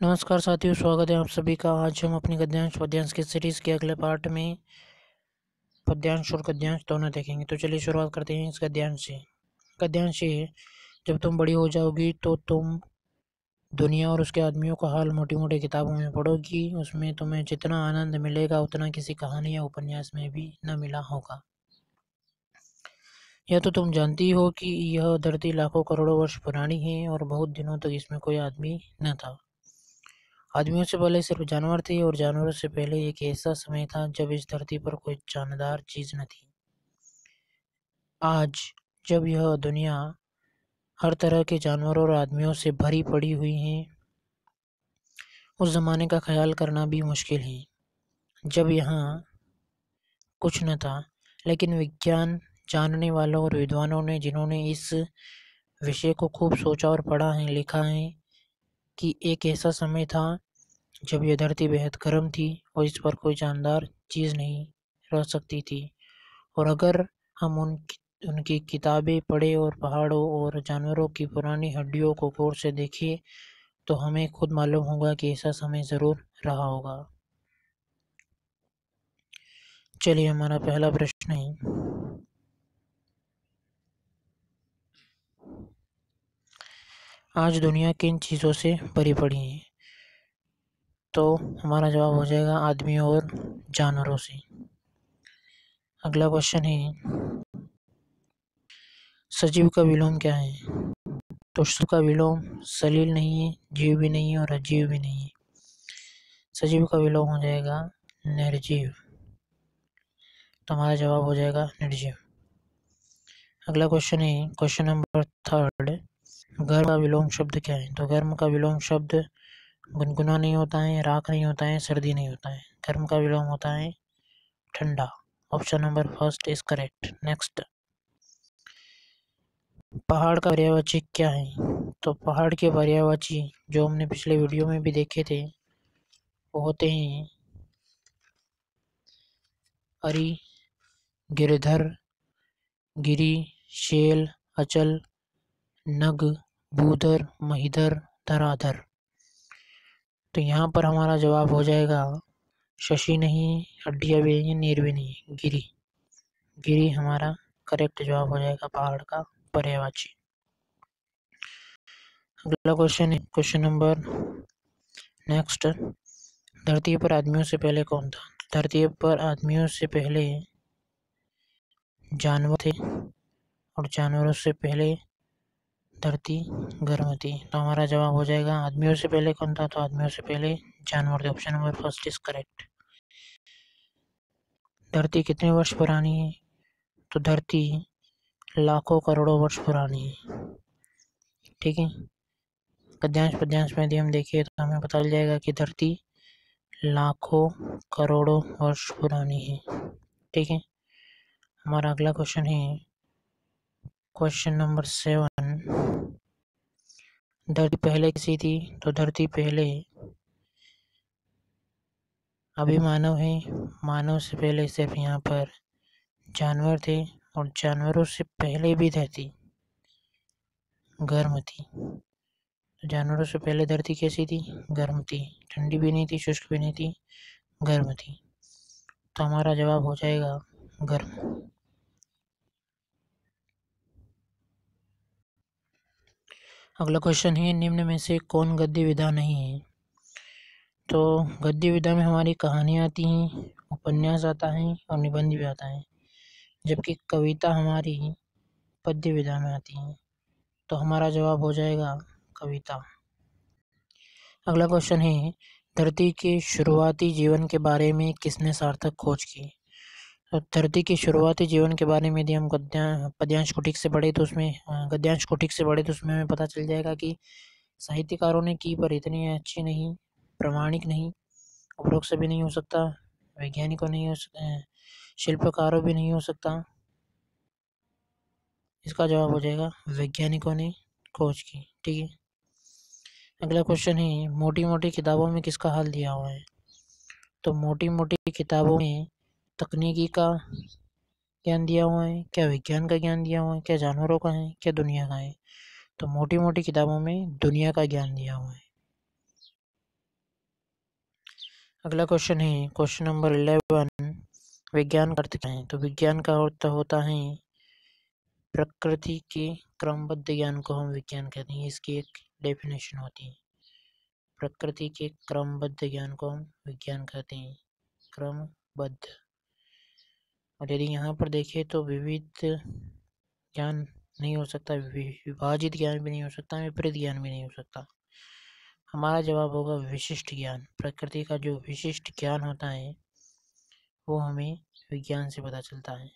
नमस्कार साथियों, स्वागत है आप सभी का। आज हम अपनी पद्यांश की सीरीज के अगले पार्ट में पद्यांश और गद्यांश दोनों देखेंगे। तो चलिए शुरुआत करते हैं इस गद्यांश से। गद्यांश ये है, जब तुम बड़ी हो जाओगी तो तुम दुनिया और उसके आदमियों का हाल मोटी मोटी किताबों में पढ़ोगी। उसमें तुम्हें जितना आनंद मिलेगा उतना किसी कहानी या उपन्यास में भी न मिला होगा। यह तो तुम जानती हो कि यह धरती लाखों करोड़ों वर्ष पुरानी है और बहुत दिनों तक इसमें कोई आदमी न था। आदमियों से पहले सिर्फ जानवर थे और जानवरों से पहले एक ऐसा समय था जब इस धरती पर कोई जानदार चीज न थी। आज जब यह दुनिया हर तरह के जानवरों और आदमियों से भरी पड़ी हुई है, उस जमाने का ख्याल करना भी मुश्किल है जब यहाँ कुछ न था। लेकिन विज्ञान जानने वालों और विद्वानों ने, जिन्होंने इस विषय को खूब सोचा और पढ़ा है, लिखा है कि एक ऐसा समय था जब यह धरती बेहद गर्म थी और इस पर कोई जानदार चीज़ नहीं रह सकती थी। और अगर हम उनकी किताबें पढ़े और पहाड़ों और जानवरों की पुरानी हड्डियों को गौर से देखें तो हमें खुद मालूम होगा कि ऐसा समय ज़रूर रहा होगा। चलिए, हमारा पहला प्रश्न है, आज दुनिया किन चीज़ों से भरी पड़ी है? तो हमारा जवाब हो जाएगा आदमियों और जानवरों से। अगला क्वेश्चन है, सजीव का विलोम क्या है? तो सजीव का विलोम सलील नहीं है, जीव भी नहीं है और अजीव भी नहीं है। सजीव का विलोम हो जाएगा निर्जीव। तो हमारा जवाब हो जाएगा निर्जीव। अगला क्वेश्चन है, क्वेश्चन नंबर 3, गर्म का विलोम शब्द क्या है? तो गर्म का विलोम शब्द गुनगुना नहीं होता है, राख नहीं होता है, सर्दी नहीं होता है। गर्म का विलोम होता है ठंडा। Option number first is correct. Next, पहाड़ का पर्यायवाची क्या है? तो पहाड़ के पर्यायवाची जो हमने पिछले वीडियो में भी देखे थे वो होते हैं अरि, गिरधर, गिरी, शैल, अचल, नग, भूधर, महीधर, धराधर। तो यहाँ पर हमारा जवाब हो जाएगा शशि नहीं, हड्डियाँ भी नहीं, नीर भी नहीं, गिरी। गिरी हमारा करेक्ट जवाब हो जाएगा पहाड़ का पर्यायवाची। अगला क्वेश्चन है, क्वेश्चन नंबर नेक्स्ट, धरती पर आदमियों से पहले कौन था? धरती पर आदमियों से पहले जानवर थे और जानवरों से पहले धरती गर्म थी। तो हमारा जवाब हो जाएगा आदमियों से पहले कौन था? तो आदमियों से पहले जानवर थे। Option number first is correct. धरती कितने वर्ष पुरानी है? तो धरती लाखों करोड़ों वर्ष पुरानी है। ठीक है, पद्यांश में यदि हम देखें तो हमें पता चल जाएगा कि धरती लाखों करोड़ों वर्ष पुरानी है। ठीक है, हमारा अगला क्वेश्चन है, क्वेश्चन नंबर 7, धरती पहले कैसी थी? तो धरती पहले अभी मानव है, मानव से पहले सिर्फ यहाँ पर जानवर थे और जानवरों से पहले भी धरती गर्म थी। तो जानवरों से पहले धरती कैसी थी? गर्म थी, ठंडी भी नहीं थी, शुष्क भी नहीं थी, गर्म थी। तो हमारा जवाब हो जाएगा गर्म। अगला क्वेश्चन है, निम्न में से कौन गद्य विधा नहीं है? तो गद्य विधा में हमारी कहानियाँ आती हैं, उपन्यास आता है और निबंध भी आता है, जबकि कविता हमारी पद्य विधा में आती है। तो हमारा जवाब हो जाएगा कविता। अगला क्वेश्चन है, धरती के शुरुआती जीवन के बारे में किसने सार्थक खोज की? तो धरती के शुरुआती जीवन के बारे में यदि हम पद्यांश को ठीक से पढ़े तो उसमें गद्यांश को ठीक से पढ़े तो उसमें हमें पता चल जाएगा कि साहित्यकारों ने की, पर इतनी अच्छी नहीं, प्रामाणिक नहीं, उपरोक्त से भी नहीं हो सकता, वैज्ञानिकों नहीं हो सकता, शिल्पकारों भी नहीं हो सकता। इसका जवाब हो जाएगा वैज्ञानिकों ने खोज की। ठीक है, अगला क्वेश्चन है, मोटी मोटी किताबों में किसका हाल दिया हुआ है? तो मोटी मोटी किताबों में तकनीकी का ज्ञान दिया हुआ है, क्या विज्ञान का ज्ञान दिया हुआ है, क्या जानवरों का है, क्या दुनिया का है? तो मोटी मोटी किताबों में दुनिया का ज्ञान दिया हुआ है। अगला क्वेश्चन है क्वेश्चन नंबर 11, विज्ञान का अर्थ क्या है? तो विज्ञान का अर्थ होता है प्रकृति के क्रमबद्ध ज्ञान को हम विज्ञान कहते हैं। इसकी एक डेफिनेशन होती है, प्रकृति के क्रमबद्ध ज्ञान को हम विज्ञान कहते हैं, क्रमबद्ध। और यदि यहाँ पर देखें तो विविध ज्ञान नहीं हो सकता, विभाजित ज्ञान भी नहीं हो सकता, विपरीत ज्ञान भी नहीं हो सकता। हमारा जवाब होगा विशिष्ट ज्ञान। प्रकृति का जो विशिष्ट ज्ञान होता है वो हमें विज्ञान से पता चलता है।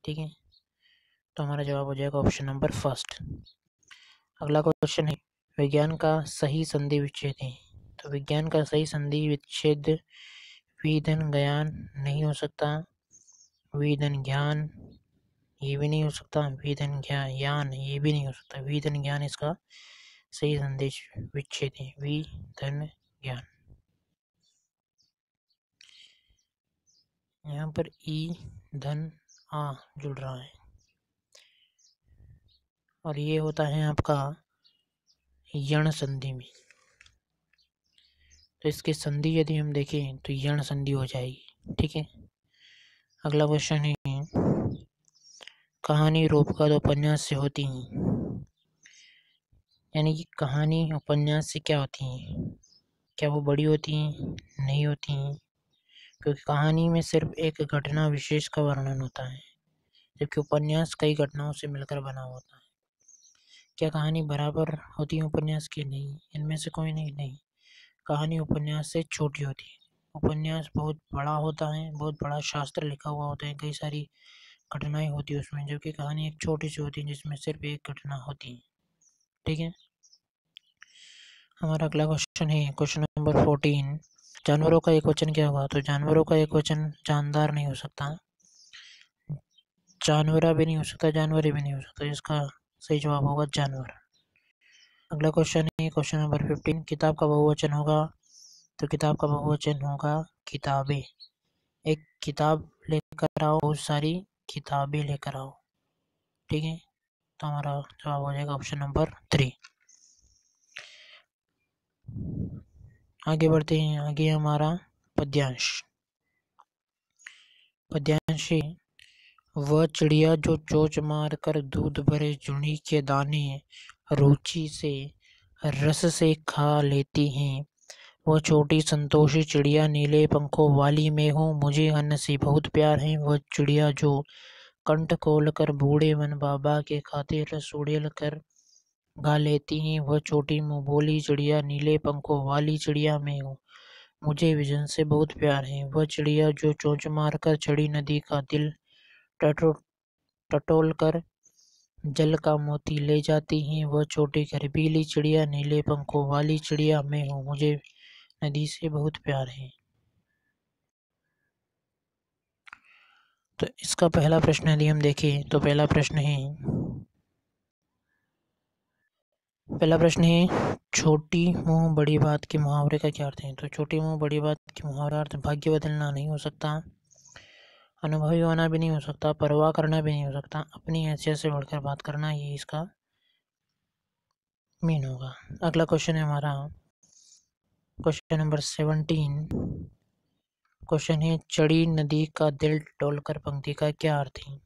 ठीक है, तो हमारा जवाब हो जाएगा ऑप्शन नंबर फर्स्ट। अगला क्वेश्चन है विज्ञान का सही संधि विच्छेद है। तो विज्ञान का सही संधि विच्छेद विधन ज्ञान नहीं हो सकता, विधन ज्ञान ये भी नहीं हो सकता, विधन ज्ञान ये भी नहीं हो सकता। विधन ज्ञान इसका सही संदेश विच्छेद है, विधन ज्ञान। यहाँ पर ई धन आ जुड़ रहा है और ये होता है आपका यण संधि में। तो इसकी संधि यदि हम देखें तो यण संधि हो जाएगी। ठीक है, अगला क्वेश्चन है कहानी रूपकथा उपन्यास से होती है। यानी कि कहानी उपन्यास से क्या होती है? क्या वो बड़ी होती हैं? नहीं होती हैं, क्योंकि कहानी में सिर्फ एक घटना विशेष का वर्णन होता है, जबकि उपन्यास कई घटनाओं से मिलकर बना होता है। क्या कहानी बराबर होती है उपन्यास की? नहीं, इनमें से कोई नहीं। कहानी उपन्यास से छोटी होती है। उपन्यास बहुत बड़ा होता है, बहुत बड़ा शास्त्र लिखा हुआ होता है, कई सारी घटनाएं होती है उसमें, जबकि कहानी एक छोटी सी होती है जिसमें सिर्फ एक घटना होती है। ठीक है, हमारा अगला क्वेश्चन है क्वेश्चन नंबर 14, जानवरों का एक वचन क्या होगा? तो जानवरों का एक वचन जानदार नहीं हो सकता, जानवरा भी नहीं हो सकता, जानवरे भी नहीं हो सकता। इसका सही जवाब होगा जानवर। अगला क्वेश्चन है क्वेश्चन नंबर 15, किताब का बहुवचन होगा? तो किताब का बहुवचन होगा किताबें। एक किताब लेकर आओ, बहुत सारी किताबें लेकर आओ। ठीक है, तो हमारा जवाब हो जाएगा ऑप्शन नंबर 3। आगे बढ़ते हैं, आगे हमारा पद्यांश। पद्यांश है वह चिड़िया जो चोंच मार कर दूध भरे जुनी के दाने रुचि से रस से खा लेती हैं। वह छोटी संतोषी चिड़िया नीले पंखों वाली मैं हूँ, मुझे अन्न से बहुत प्यार है। वह चिड़िया जो कंठ खोल कर बूढ़े मन बाबा के खातिर रस उड़ेल कर गा लेती हैं। वह छोटी मुँह बोली चिड़िया नीले पंखों वाली चिड़िया मैं हूँ, मुझे विजन से बहुत प्यार है। वह चिड़िया जो चोंच मार कर चढ़ी नदी का दिल टटोल कर जल का मोती ले जाती हैं। वह छोटी गर्वीली चिड़िया नीले पंखों वाली चिड़िया मैं हूँ, मुझे नदी से बहुत प्यार है। तो इसका पहला प्रश्न यदि हम देखें तो पहला प्रश्न है छोटी मुंह बड़ी बात के मुहावरे का क्या अर्थ है? तो छोटी मुंह बड़ी बात के मुहावरे अर्थ भाग्य बदलना नहीं हो सकता, अनुभवी होना भी नहीं हो सकता, परवाह करना भी नहीं हो सकता, अपनी हैसियत से बढ़कर बात करना, ये इसका मीन होगा। अगला क्वेश्चन है हमारा क्वेश्चन नंबर 17, क्वेश्चन है चढ़ी नदी का दिल डोलकर पंक्ति का क्या अर्थ है?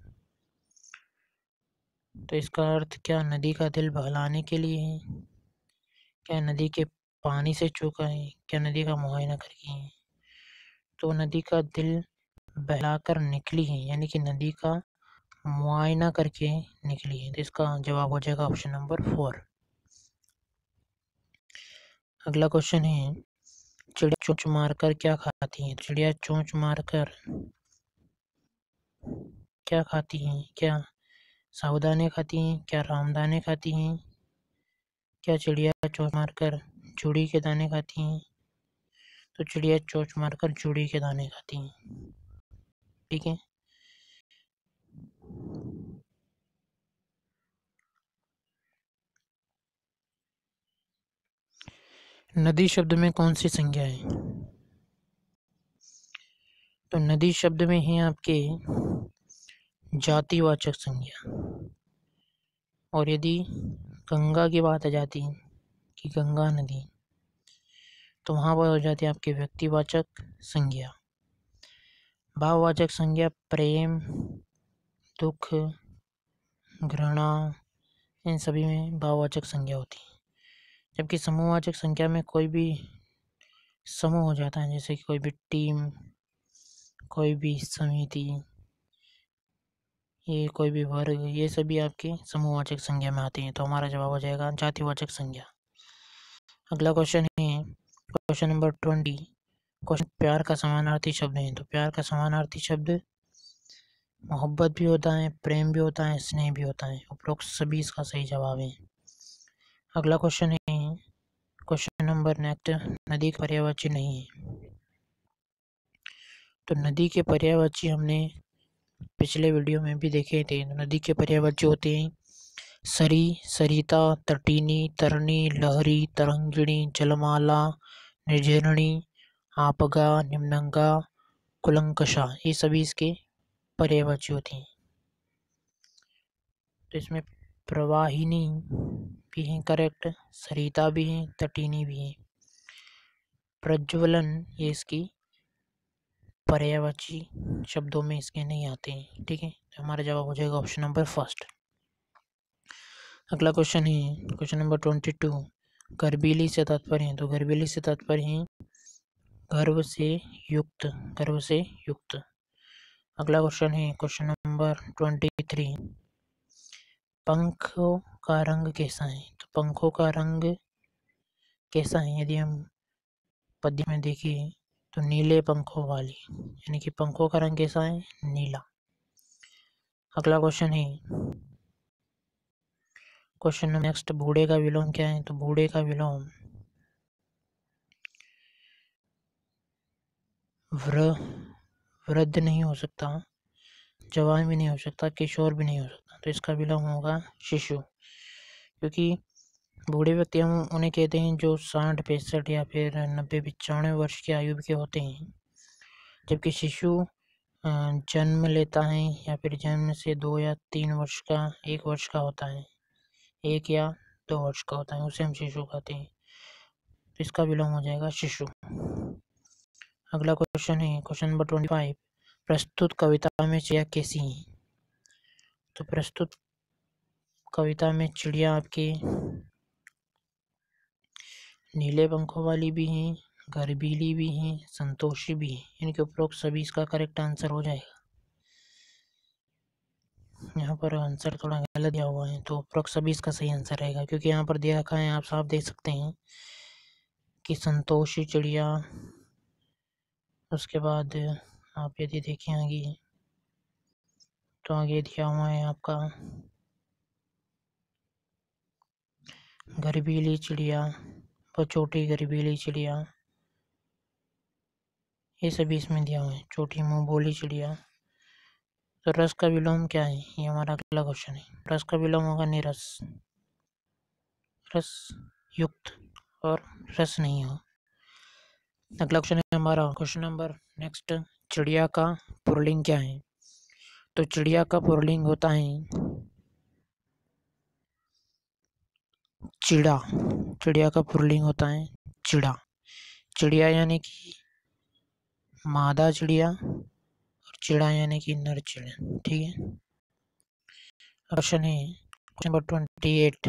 तो इसका अर्थ क्या नदी का दिल बहलाने के लिए है? क्या नदी के पानी से चूका है? क्या नदी का मुआयना करके है? तो नदी का दिल बहलाकर निकली है, यानी कि नदी का मुआयना करके निकली है। तो इसका जवाब हो जाएगा ऑप्शन नंबर 4। अगला क्वेश्चन है चिड़िया चोंच मारकर क्या खाती है? चिड़िया चोंच मारकर क्या खाती हैं? क्या साबुदाने खाती हैं? क्या रामदाने खाती हैं? क्या चिड़िया चोंच मारकर चूड़ी के दाने खाती हैं? तो चिड़िया चोंच मारकर चूड़ी के दाने खाती हैं। ठीक है, नदी शब्द में कौन सी संज्ञा है? तो नदी शब्द में है आपके जातिवाचक संज्ञा। और यदि गंगा की बात आ जाती है कि गंगा नदी, तो वहाँ पर हो जाती है आपकी व्यक्तिवाचक संज्ञा। भाववाचक संज्ञा प्रेम, दुख, घृणा, इन सभी में भाववाचक संज्ञा होती है। जबकि समूहवाचक संज्ञा में कोई भी समूह हो जाता है, जैसे कि कोई भी टीम, कोई भी समिति, ये कोई भी वर्ग, ये सभी आपके समूहवाचक संज्ञा में आते हैं। तो हमारा जवाब हो जाएगा जातिवाचक संज्ञा। अगला क्वेश्चन है क्वेश्चन नंबर 20। क्वेश्चन प्यार का समानार्थी शब्द है। तो प्यार का समानार्थी शब्द मोहब्बत भी होता है, प्रेम भी होता है, स्नेह भी होता है। उपरोक्त सभी इसका सही जवाब है। अगला क्वेश्चन है क्वेश्चन नंबर नेक्स्ट, नदी का पर्यायवाची नहीं है। तो नदी के पर्यायवाची हमने पिछले वीडियो में भी देखे थे। नदी के पर्यायवाची होते हैं सरी, सरिता, तटीनी, तरनी, लहरी, तरंगिणी, जलमाला, निर्झरणी, आपगा, निम्नंगा, कुलंकषा, ये सभी इसके पर्यायवाची होती हैं। तो इसमें प्रवाहिनी भी है करेक्ट, सरिता भी है, तटीनी भी है। प्रज्वलन ये इसकी पर्यायवाची शब्दों में इसके नहीं आते हैं। ठीक है, तो हमारा जवाब हो जाएगा ऑप्शन नंबर फर्स्ट। अगला क्वेश्चन है क्वेश्चन नंबर 22। गर्भीली से तात्पर्य है। तो गर्भीली से तात्पर्य है गर्भ से युक्त, गर्भ से युक्त। अगला क्वेश्चन है क्वेश्चन नंबर 23। पंखों का रंग कैसा है। तो पंखों का रंग कैसा है, यदि हम पद्य में देखें तो नीले पंखों वाली, यानी कि पंखों का रंग कैसा है, नीला। अगला क्वेश्चन है क्वेश्चन नेक्स्ट, बूढ़े का विलोम क्या है। तो बूढ़े का विलोम वृद्ध नहीं हो सकता, जवान भी नहीं हो सकता, किशोर भी नहीं हो सकता। तो इसका विलोम होगा शिशु। क्योंकि बूढ़े व्यक्ति हम उन्हें कहते हैं जो 60, 65 या फिर 90, 95 वर्ष की आयु के होते हैं। जबकि शिशु जन्म लेता है या फिर जन्म से 2 या 3 वर्ष का, 1 वर्ष का होता है, 1 या 2 वर्ष का होता है, उसे हम शिशु कहते हैं। तो इसका विलोम हो जाएगा शिशु। अगला क्वेश्चन है क्वेश्चन नंबर 25। प्रस्तुत कविता में चिड़िया कैसी है। तो प्रस्तुत कविता में चिड़िया आपके नीले पंखों वाली भी हैं, गर्भीली भी हैं, संतोषी भी हैं। इनके उपरोक्त सभी इसका करेक्ट आंसर हो जाएगा। यहाँ पर आंसर थोड़ा गलत दिया हुआ है, तो उपरोक्त सभी इसका सही आंसर रहेगा। क्योंकि यहाँ पर दिया रखा है, आप साफ देख सकते हैं कि संतोषी चिड़िया, उसके बाद आप यदि देखें आगे तो आगे दिया हुआ है आपका गर्भीली चिड़िया, वो छोटी गर्भीली चिड़िया, ये सभी इसमें दिया हुआ है, छोटी मुंह बोली चिड़िया। तो रस का विलोम क्या है, ये हमारा अगला क्वेश्चन है। रस का विलोम होगा निरस, रस युक्त और रस नहीं हो। अगला क्वेश्चन है हमारा क्वेश्चन नंबर नेक्स्ट, चिड़िया का पुल्लिंग क्या है। तो चिड़िया का पुल्लिंग होता है चिड़ा। चिड़िया का पुल्लिंग होता है चिड़ा। चिड़िया यानी कि मादा चिड़िया और चिड़ा यानी कि नर चिड़ा। ठीक है, क्वेश्चन है क्वेश्चन नंबर 28।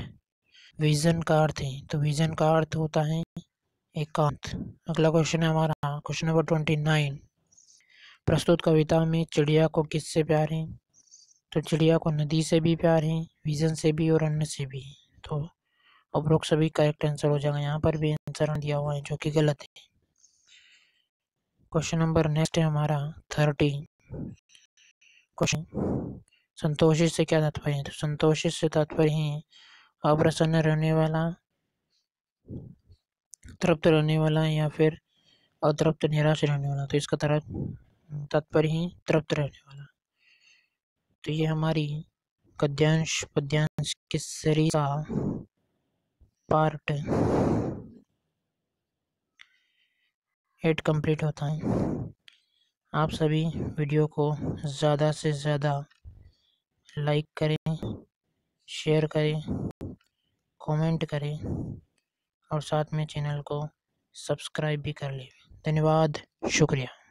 विजन का अर्थ है। तो विजन का अर्थ होता है एकांत। अगला क्वेश्चन है हमारा क्वेश्चन नंबर 29। प्रस्तुत कविता में चिड़िया को किससे प्यार है। तो चिड़िया को नदी से भी प्यार है, विजन से भी और अन्न से भी। तो उपरोक्त सभी करेक्ट आंसर हो जाएगा। यहाँ पर भी आंसर दिया हुआ है जो कि गलत है। क्वेश्चन नंबर नेक्स्ट है हमारा 30। क्वेश्चन, संतोषी से क्या तात्पर्य है। तो संतोषी से तात्पर्य है अप्रसन्न रहने वाला, तृप्त रहने वाला या फिर अतृप्त निराश रहने वाला। तो इसका तात्पर्य है तृप्त रहने वाला। तो ये हमारी गद्यांश पद्यांश की सीरीज का पार्ट 8 कंप्लीट होता है। आप सभी वीडियो को ज़्यादा से ज़्यादा लाइक करें, शेयर करें, कमेंट करें और साथ में चैनल को सब्सक्राइब भी कर लें। धन्यवाद, शुक्रिया।